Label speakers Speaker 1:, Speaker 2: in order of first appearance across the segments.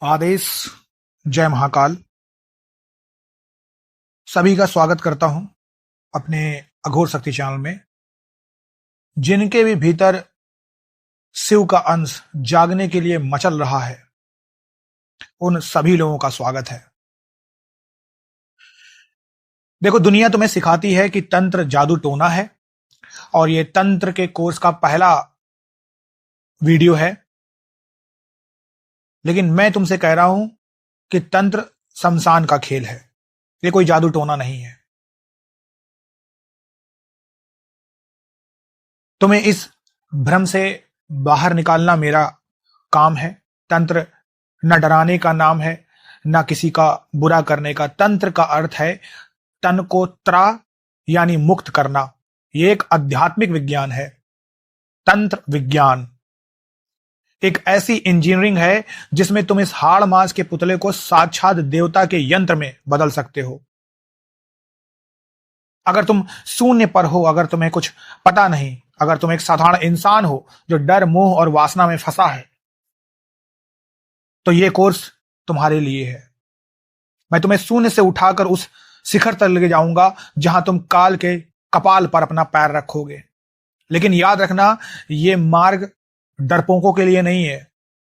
Speaker 1: आदेश। जय महाकाल। सभी का स्वागत करता हूं अपने अघोर शक्ति चैनल में। जिनके भी भीतर शिव का अंश जागने के लिए मचल रहा है, उन सभी लोगों का स्वागत है। देखो, दुनिया तुम्हें सिखाती है कि तंत्र जादू टोना है, और ये तंत्र के कोर्स का पहला वीडियो है। लेकिन मैं तुमसे कह रहा हूं कि तंत्र शमशान का खेल है, ये कोई जादू टोना नहीं है। तुम्हें इस भ्रम से बाहर निकालना मेरा काम है। तंत्र न डराने का नाम है, न किसी का बुरा करने का। तंत्र का अर्थ है तन को त्रा यानी मुक्त करना। यह एक आध्यात्मिक विज्ञान है। तंत्र विज्ञान एक ऐसी इंजीनियरिंग है जिसमें तुम इस हाड़ मांस के पुतले को साक्षात देवता के यंत्र में बदल सकते हो। अगर तुम शून्य पर हो, अगर तुम्हें कुछ पता नहीं, अगर तुम एक साधारण इंसान हो जो डर, मोह और वासना में फंसा है, तो यह कोर्स तुम्हारे लिए है। मैं तुम्हें शून्य से उठाकर उस शिखर तक लेके जाऊंगा जहां तुम काल के कपाल पर अपना पैर रखोगे। लेकिन याद रखना, यह मार्ग डरपोकों के लिए नहीं है,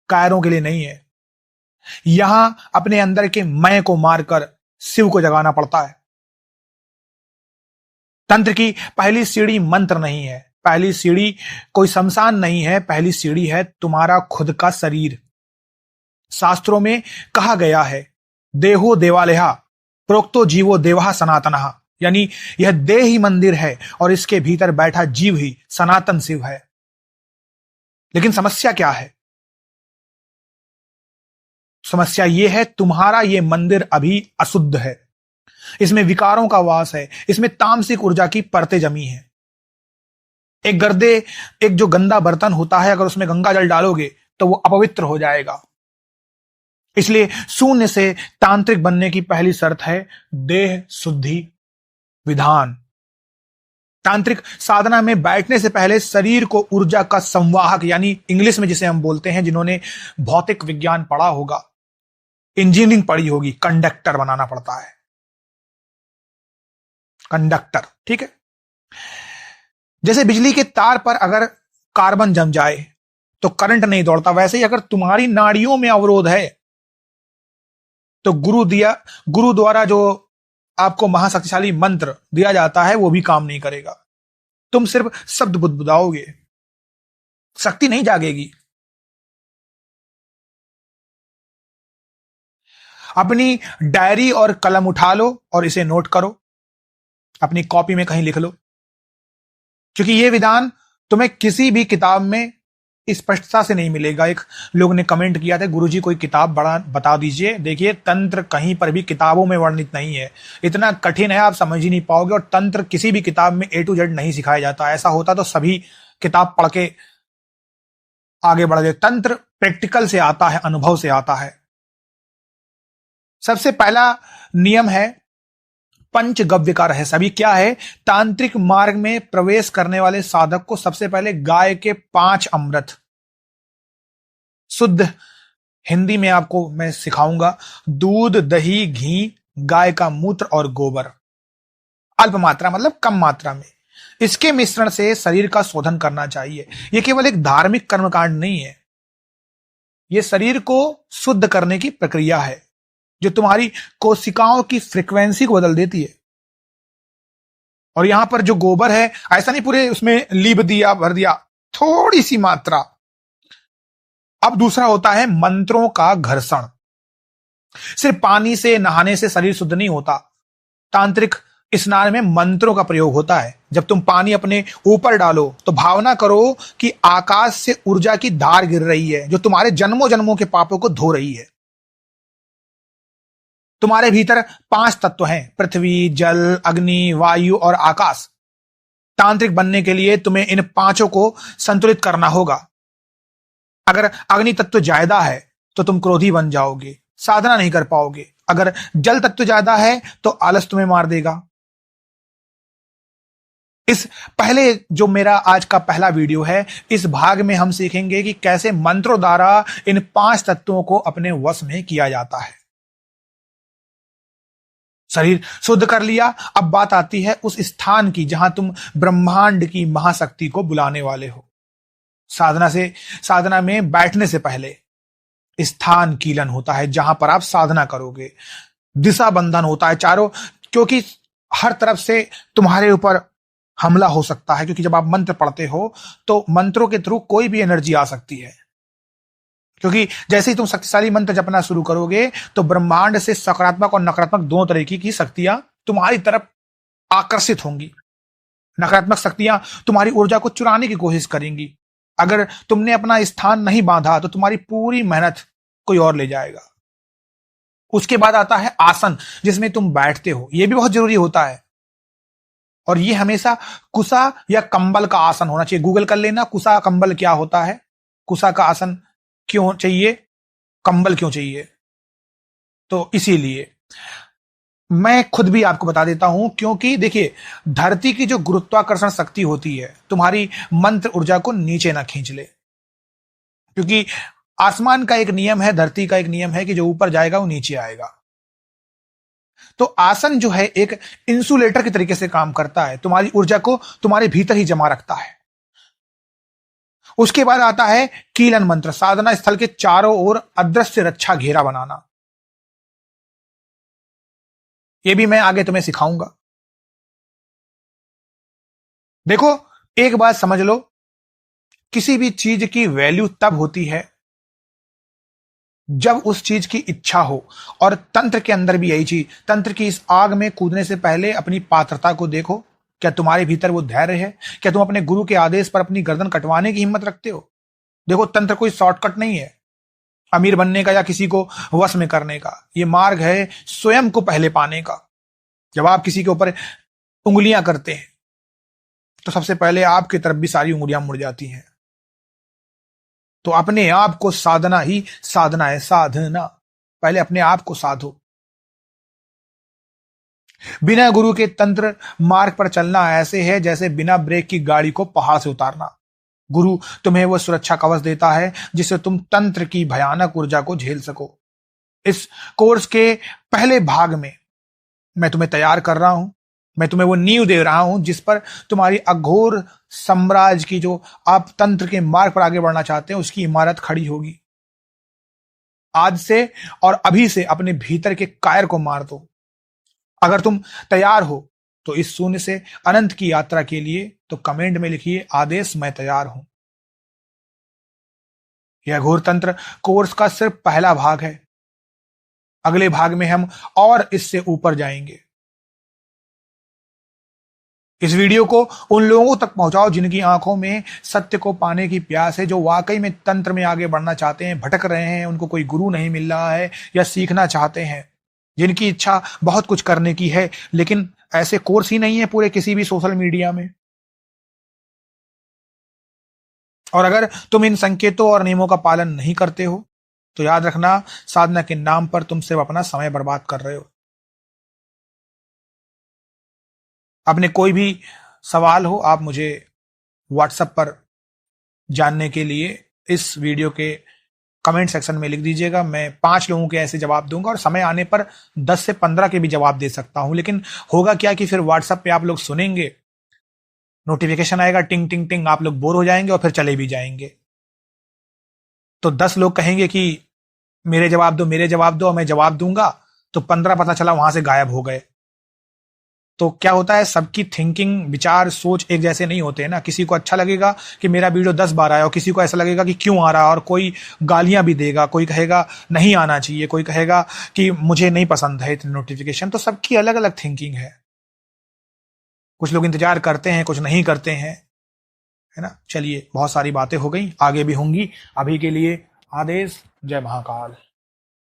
Speaker 1: कायरों के लिए नहीं है। यहां अपने अंदर के मैं को मारकर शिव को जगाना पड़ता है। तंत्र की पहली सीढ़ी मंत्र नहीं है, पहली सीढ़ी कोई शमशान नहीं है, पहली सीढ़ी है तुम्हारा खुद का शरीर। शास्त्रों में कहा गया है, देहो देवालया प्रोक्तो जीवो देवः सनातनः, यानी यह देह ही मंदिर है और इसके भीतर बैठा जीव ही सनातन शिव है। लेकिन समस्या क्या है? समस्या यह है, तुम्हारा यह मंदिर अभी अशुद्ध है। इसमें विकारों का वास है, इसमें तामसिक ऊर्जा की परतें जमी है। एक जो गंदा बर्तन होता है, अगर उसमें गंगा जल डालोगे तो वो अपवित्र हो जाएगा। इसलिए शून्य से तांत्रिक बनने की पहली शर्त है देह शुद्धि विधान। तांत्रिक साधना में बैठने से पहले शरीर को ऊर्जा का संवाहक, यानी इंग्लिश में जिसे हम बोलते हैं, जिन्होंने भौतिक विज्ञान पढ़ा होगा, इंजीनियरिंग पढ़ी होगी, कंडक्टर बनाना पड़ता है। कंडक्टर, ठीक है। जैसे बिजली के तार पर अगर कार्बन जम जाए तो करंट नहीं दौड़ता, वैसे ही अगर तुम्हारी नाड़ियों में अवरोध है तो गुरु द्वारा जो आपको महाशक्तिशाली मंत्र दिया जाता है वो भी काम नहीं करेगा। तुम सिर्फ शब्द बुदबुदाओगे, शक्ति नहीं जागेगी। अपनी डायरी और कलम उठा लो और इसे नोट करो, अपनी कॉपी में कहीं लिख लो, क्योंकि यह विधान तुम्हें किसी भी किताब में स्पष्टता से नहीं मिलेगा। एक लोग ने कमेंट किया था, गुरुजी कोई किताब बता दीजिए। देखिए, तंत्र कहीं पर भी किताबों में वर्णित नहीं है, इतना कठिन है आप समझ ही नहीं पाओगे। और तंत्र किसी भी किताब में A to Z नहीं सिखाया जाता। ऐसा होता तो सभी किताब पढ़ के आगे बढ़ गए। तंत्र प्रैक्टिकल से आता है, अनुभव से आता है। सबसे पहला नियम है पंचगव्य का रहस्य। अभी क्या है, तांत्रिक मार्ग में प्रवेश करने वाले साधक को सबसे पहले गाय के 5 अमृत, शुद्ध हिंदी में आपको मैं सिखाऊंगा, दूध, दही, घी, गाय का मूत्र और गोबर, अल्प मात्रा मतलब कम मात्रा में, इसके मिश्रण से शरीर का शोधन करना चाहिए। यह केवल एक धार्मिक कर्मकांड नहीं है, यह शरीर को शुद्ध करने की प्रक्रिया है जो तुम्हारी कोशिकाओं की फ्रीक्वेंसी को बदल देती है। और यहां पर जो गोबर है, ऐसा नहीं पूरे उसमें लीप दिया, भर दिया, थोड़ी सी मात्रा। अब दूसरा होता है मंत्रों का घर्षण। सिर्फ पानी से नहाने से शरीर शुद्ध नहीं होता। तांत्रिक स्नान में मंत्रों का प्रयोग होता है। जब तुम पानी अपने ऊपर डालो तो भावना करो कि आकाश से ऊर्जा की धार गिर रही है जो तुम्हारे जन्मों जन्मों के पापों को धो रही है। तुम्हारे भीतर 5 तत्व हैं, पृथ्वी, जल, अग्नि, वायु और आकाश। तांत्रिक बनने के लिए तुम्हें इन 5 को संतुलित करना होगा। अगर अग्नि तत्व ज्यादा है तो तुम क्रोधी बन जाओगे, साधना नहीं कर पाओगे। अगर जल तत्व ज्यादा है तो आलस तुम्हें मार देगा। इस पहले जो मेरा आज का पहला वीडियो है, इस भाग में हम सीखेंगे कि कैसे मंत्रों द्वारा इन 5 तत्वों को अपने वश में किया जाता है। शरीर शुद्ध कर लिया, अब बात आती है उस स्थान की जहां तुम ब्रह्मांड की महाशक्ति को बुलाने वाले हो। साधना में बैठने से पहले स्थान कीलन होता है जहां पर आप साधना करोगे। दिशा बंधन होता है चारों, क्योंकि हर तरफ से तुम्हारे ऊपर हमला हो सकता है, क्योंकि जब आप मंत्र पढ़ते हो तो मंत्रों के थ्रू कोई भी एनर्जी आ सकती है। क्योंकि जैसे ही तुम शक्तिशाली मंत्र जपना शुरू करोगे तो ब्रह्मांड से सकारात्मक और नकारात्मक दोनों तरीके की शक्तियां तुम्हारी तरफ आकर्षित होंगी। नकारात्मक शक्तियां तुम्हारी ऊर्जा को चुराने की कोशिश करेंगी। अगर तुमने अपना स्थान नहीं बांधा तो तुम्हारी पूरी मेहनत कोई और ले जाएगा। उसके बाद आता है आसन, जिसमें तुम बैठते हो। यह भी बहुत जरूरी होता है, और यह हमेशा कुसा या कंबल का आसन होना चाहिए। गूगल कर लेना कुसा कंबल क्या होता है, कुसा का आसन क्यों चाहिए, कंबल क्यों चाहिए। तो इसीलिए मैं खुद भी आपको बता देता हूं, क्योंकि देखिए धरती की जो गुरुत्वाकर्षण शक्ति होती है तुम्हारी मंत्र ऊर्जा को नीचे ना खींच ले। क्योंकि आसमान का एक नियम है, धरती का एक नियम है कि जो ऊपर जाएगा वो नीचे आएगा। तो आसन जो है एक इंसुलेटर के तरीके से काम करता है, तुम्हारी ऊर्जा को तुम्हारे भीतर ही जमा रखता है। उसके बाद आता है कीलन मंत्र, साधना स्थल के चारों ओर अदृश्य रक्षा घेरा बनाना। यह भी मैं आगे तुम्हें सिखाऊंगा। देखो एक बात समझ लो, किसी भी चीज की वैल्यू तब होती है जब उस चीज की इच्छा हो। और तंत्र के अंदर भी यही चीज, तंत्र की इस आग में कूदने से पहले अपनी पात्रता को देखो। क्या तुम्हारे भीतर वो धैर्य है? क्या तुम अपने गुरु के आदेश पर अपनी गर्दन कटवाने की हिम्मत रखते हो? देखो तंत्र कोई शॉर्टकट नहीं है अमीर बनने का या किसी को वश में करने का। ये मार्ग है स्वयं को पहले पाने का। जब आप किसी के ऊपर उंगलियां करते हैं तो सबसे पहले आपकी तरफ भी सारी उंगलियां मुड़ जाती हैं। तो अपने आप को साधना ही साधना है, साधना। पहले अपने आप को साधो। बिना गुरु के तंत्र मार्ग पर चलना ऐसे है जैसे बिना ब्रेक की गाड़ी को पहाड़ से उतारना। गुरु तुम्हें वह सुरक्षा कवच देता है जिससे तुम तंत्र की भयानक ऊर्जा को झेल सको। इस कोर्स के पहले भाग में मैं तुम्हें तैयार कर रहा हूं। मैं तुम्हें वो नींव दे रहा हूं जिस पर तुम्हारी अघोर साम्राज्य की, जो आप तंत्र के मार्ग पर आगे बढ़ना चाहते हैं, उसकी इमारत खड़ी होगी। आज से और अभी से अपने भीतर के कायर को मार दो। अगर तुम तैयार हो तो इस शून्य से अनंत की यात्रा के लिए तो कमेंट में लिखिए आदेश, मैं तैयार हूं। यह घोर तंत्र कोर्स का सिर्फ पहला भाग है। अगले भाग में हम और इससे ऊपर जाएंगे। इस वीडियो को उन लोगों तक पहुंचाओ जिनकी आंखों में सत्य को पाने की प्यास है, जो वाकई में तंत्र में आगे बढ़ना चाहते हैं, भटक रहे हैं, उनको कोई गुरु नहीं मिल रहा है या सीखना चाहते हैं, जिनकी इच्छा बहुत कुछ करने की है लेकिन ऐसे कोर्स ही नहीं है पूरे किसी भी सोशल मीडिया में। और अगर तुम इन संकेतों और नियमों का पालन नहीं करते हो तो याद रखना, साधना के नाम पर तुम सिर्फ अपना समय बर्बाद कर रहे हो। अपने कोई भी सवाल हो आप मुझे व्हाट्सएप पर जानने के लिए इस वीडियो के कमेंट सेक्शन में लिख दीजिएगा। मैं 5 लोगों के ऐसे जवाब दूंगा और समय आने पर 10 से 15 के भी जवाब दे सकता हूं। लेकिन होगा क्या कि फिर व्हाट्सएप पे आप लोग सुनेंगे, नोटिफिकेशन आएगा टिंग टिंग टिंग, आप लोग बोर हो जाएंगे और फिर चले भी जाएंगे। तो 10 लोग कहेंगे कि मेरे जवाब दो मेरे जवाब दो, और मैं जवाब दूंगा तो 15 पता चला वहां से गायब हो गए। तो क्या होता है, सबकी थिंकिंग, विचार, सोच एक जैसे नहीं होते हैं ना। किसी को अच्छा लगेगा कि मेरा वीडियो 10 बार आया, और किसी को ऐसा लगेगा कि क्यों आ रहा है, और कोई गालियां भी देगा, कोई कहेगा नहीं आना चाहिए, कोई कहेगा कि मुझे नहीं पसंद है इतनी नोटिफिकेशन। तो सबकी अलग अलग थिंकिंग है। कुछ लोग इंतजार करते हैं, कुछ नहीं करते हैं, है ना। चलिए बहुत सारी बातें हो गई, आगे भी होंगी। अभी के लिए आदेश, जय महाकाल।